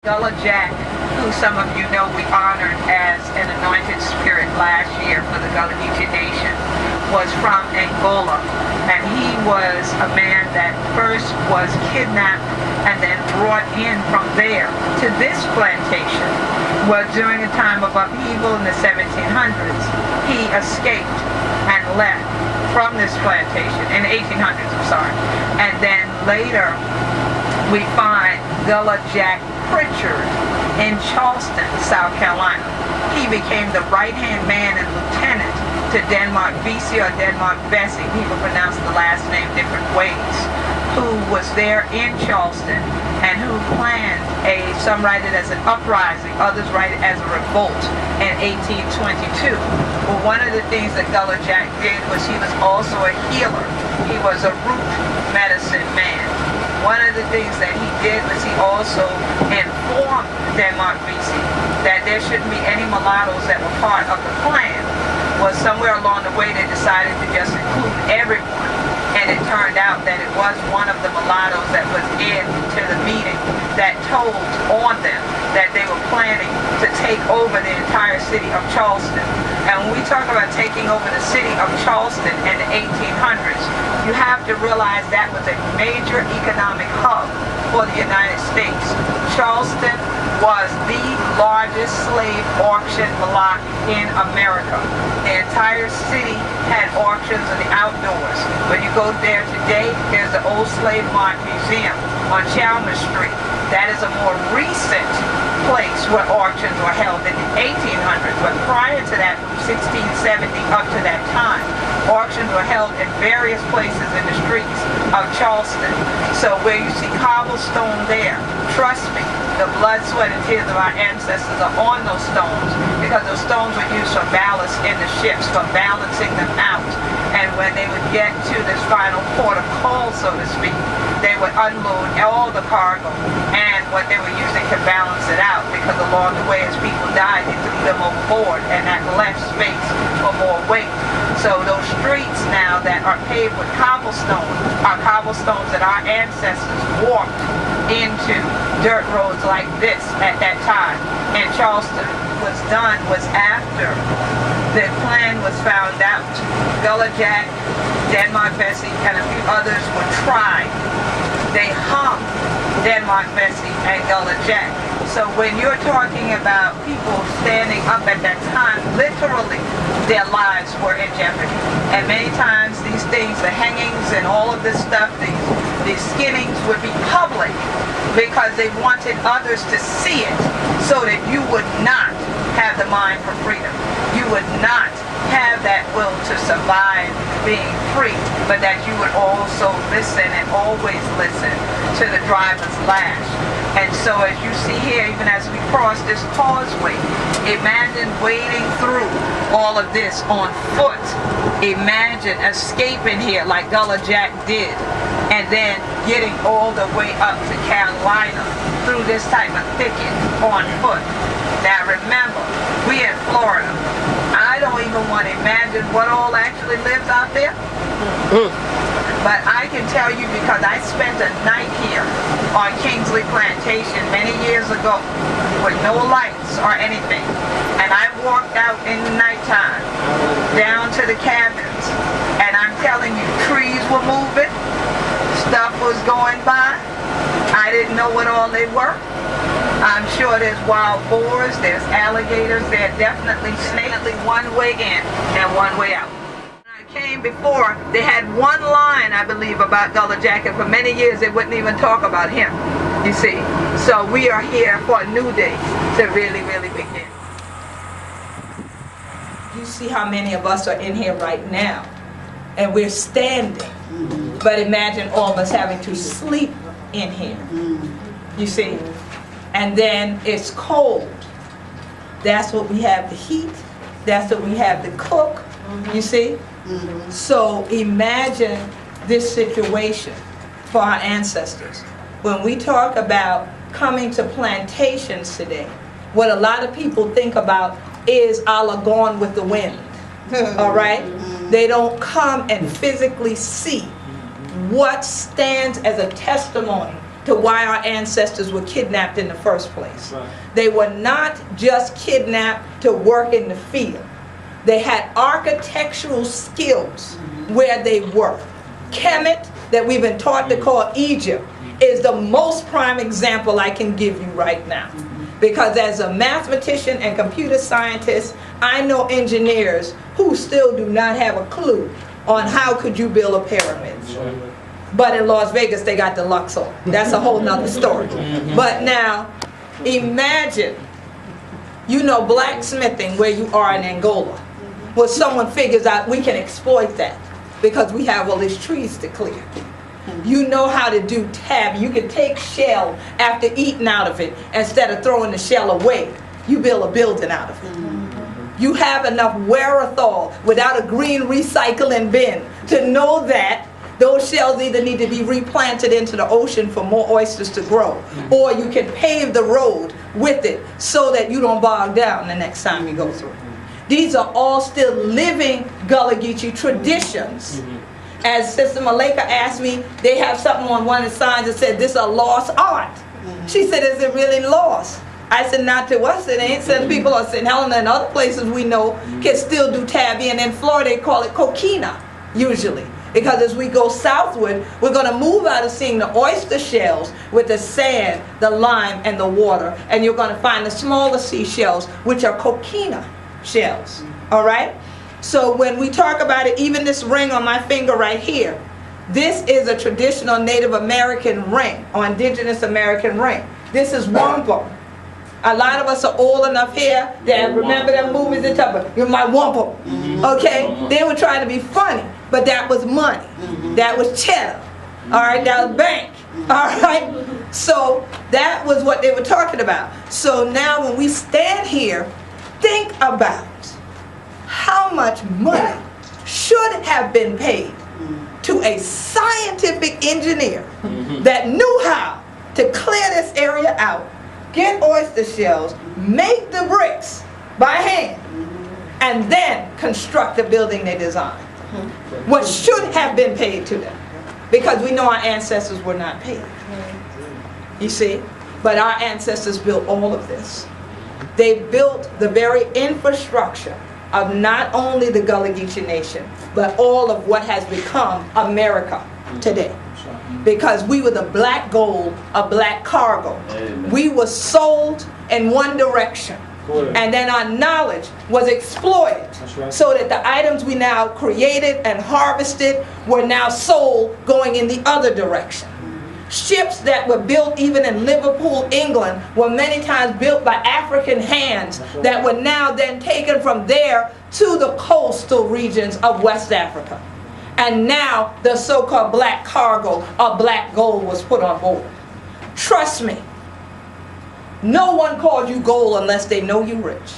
Gullah Jack, who some of you know we honored as an anointed spirit last year for the Gullah Geechee Nation, was from Angola. And he was a man that first was kidnapped and then brought in from there to this plantation. Well, during a time of upheaval in the 1700s, he escaped and left from this plantation, in the 1800s, I'm sorry. And then later, we find Gullah Jack Pritchard in Charleston, South Carolina. He became the right-hand man and lieutenant to Denmark Vesey or Denmark Vesey. People pronounce the last name different ways. Who was there in Charleston and who planned some write it as an uprising, others write it as a revolt in 1822. Well, one of the things that Gullah Jack did was he was also a healer. He was a root medicine man. One of the things that he did was he also informed Denmark Vesey that there shouldn't be any mulattoes that were part of the plan. Well, somewhere along the way they decided to just include everyone. And it turned out that it was one of the mulattoes that was into the meeting that told on them that they were planning to take over the entire city of Charleston. And when we talk about taking over the city of Charleston in the 1800s, you have to realize that was a major economic hub for the United States. Charleston was the largest slave auction block in America. The entire city had auctions in the outdoors. When you go there today, there's the Old Slave Mart Museum on Chalmers Street. That is a more recent place where auctions were held in the 1800s, but prior to that, from 1670 up to that time, auctions were held in various places in the streets of Charleston. So where you see cobblestone there, trust me, the blood, sweat, and tears of our ancestors are on those stones, because those stones were used for ballast in the ships, for balancing them out. And when they would get to this final port of call, so to speak, they would unload all the cargo and what they were using to balance it out, because along the way as people died, they threw them overboard, and that left space for more weight. So those streets now that are paved with cobblestone are cobblestones that our ancestors walked into dirt roads like this at that time. And Charleston was after the plan was found out. Gullah Jack, Denmark Vesey, and a few others were tried. They hung Denmark Vesey and Gullah Jack. So when you're talking about people standing up at that time, literally their lives were in jeopardy. And many times these things, the hangings and all of this stuff, these skinnings would be public because they wanted others to see it so that you would not have the mind for freedom. You would not have that will to survive being free, but that you would also listen and always listen to the driver's lash. And so as you see here, even as we cross this causeway, imagine wading through all of this on foot. Imagine escaping here like Gullah Jack did, and then getting all the way up to Carolina through this type of thicket on foot. Now remember, we in Florida. I don't even want to imagine what all actually lives out there. But I can tell you, because I spent a night here on Kingsley Plantation many years ago with no lights or anything. And I walked out in the nighttime down to the cabins, and I'm telling you, trees were moving, stuff was going by. I didn't know what all they were. I'm sure there's wild boars, there's alligators, there's definitely one way in and one way out. When I came before, they had one line, I believe, about Gullah Jack, and for many years they wouldn't even talk about him, you see. So we are here for a new day to really, really begin. You see how many of us are in here right now, and we're standing. But imagine all of us having to sleep in here, you see. And then it's cold. That's what we have to heat. That's what we have to cook, you see. So imagine this situation for our ancestors. When we talk about coming to plantations today, what a lot of people think about is a la Gone with the Wind, all right? They don't come and physically see what stands as a testimony to why our ancestors were kidnapped in the first place. Right. They were not just kidnapped to work in the field. They had architectural skills where they were. Kemet, that we've been taught to call Egypt, is the most prime example I can give you right now. Because as a mathematician and computer scientist, I know engineers who still do not have a clue on how could you build a pyramid. But in Las Vegas, they got the Luxor. That's a whole nother story. But now, imagine, you know, blacksmithing where you are in Angola. Well, someone figures out we can exploit that because we have all these trees to clear. You know how to do tab. You can take shell after eating out of it. Instead of throwing the shell away, you build a building out of it. You have enough wherewithal without a green recycling bin to know that those shells either need to be replanted into the ocean for more oysters to grow, or you can pave the road with it so that you don't bog down the next time you go through. These are all still living Gullah Geechee traditions. As Sister Malika asked me, they have something on one of the signs that said, this is a lost art. She said, is it really lost? I said, not to us it ain't. Since people are St. Helena and other places we know can still do tabby, and in Florida they call it coquina, usually. Because as we go southward, we're going to move out of seeing the oyster shells with the sand, the lime, and the water. And you're going to find the smaller seashells, which are coquina shells. All right? So when we talk about it, even this ring on my finger right here, this is a traditional Native American ring, or indigenous American ring. This is wampum. A lot of us are old enough here that remember them movies and stuff, you're my wampum. Okay? They were trying to be funny, but that was money. That was cheddar. All right? That was bank. All right? So that was what they were talking about. So now when we stand here, think about how much money should have been paid to a scientific engineer that knew how to clear this area out, get oyster shells, make the bricks by hand, and then construct the building they designed. What should have been paid to them, because we know our ancestors were not paid. You see? But our ancestors built all of this. They built the very infrastructure of not only the Gullah Geechee Nation, but all of what has become America today. Because we were the black gold of black cargo. Amen. We were sold in one direction. And then our knowledge was exploited. Right. So that the items we now created and harvested were now sold going in the other direction. Ships that were built even in Liverpool, England, were many times built by African hands that were now then taken from there to the coastal regions of West Africa. And now the so-called black cargo of black gold was put on board. Trust me, no one calls you gold unless they know you're rich.